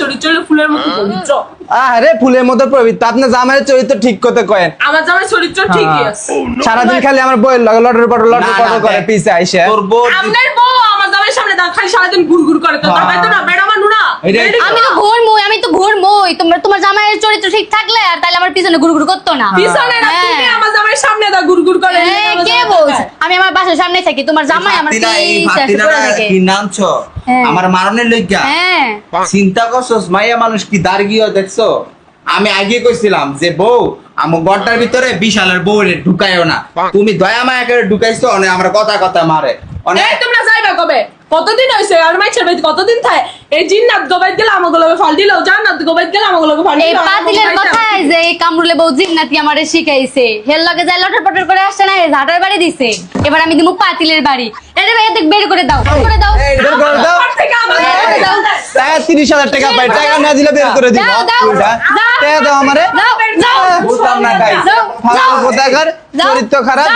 চরিত্র হলো ফুলের মতো পবিত্র। আরে ফুলের মতো পবিত্র, আপনার জামাইয়ের চরিত্র ঠিক করতে কয়েন। আমার জামাই চরিত্র ঠিকই আছে। সারাদিন খালি আমার বইয়ের লগে লটর পটর করে পিছে আইসে। তোর বউ আপনার বউ আমার জামাইয়ের সামনে খালি সারাদিন ঘুরঘুর করে, তো তাই তো না বেড়া মানু না। আমি তো ঘুরমই, তোমার জামাইয়ের চরিত্র ঠিক থাকলে আর তাহলে আমার পিছনে ঘুরঘুর করতো না। পিছনে না, তুমি আমার জামাইয়ের সামনে দা ঘুরঘুর করে। কে বলছ? আমি আমার বাসার সামনে থাকি, তোমার জামাই আমার কি নামছ আমার মারনের লইগা। চিন্তা করছস মাইয়া মানুষ কি দাঁড়িয়ে দেখছো? আমি আগে কইছিলাম যে বউ আমার গড়টার ভিতরে বিশালের বউ ঢুকাইও না, তুমি দয়া মায়া করে ঢুকাইছো, অনেক আমরা কথা কথা মারে অনেক। তোমরা যাইবা কবে? কতদিন হইছে? আর মাইছের বাড়িতে কতদিন থাকে? এই জিন্নাত গোবাইত গেল আমাগুলো ফাল দিল, জান্নাত গোবাইত গেল আমাগুলো ফাল দিল। এই পাতিলের কথাই যে এই কামরুলে বউ জিন্নাতি আমারে শিখাইছে, হেল লগে যায় লটর পটর করে আসছে না, এই ঝাটার বাড়ি দিছে। এবার আমি দিমু পাতিলের বাড়ি। এরে ভাই দেখ বের করে দাও, করে দাও, বের করে দাও। 30,000 টাকা পাই, টাকা না দিলে বের করে দিব। টাকা দাও আমারে। দাও দাও বুঝলাম না গাইস, ফালতু কোথাকার চরিত্র খারাপ।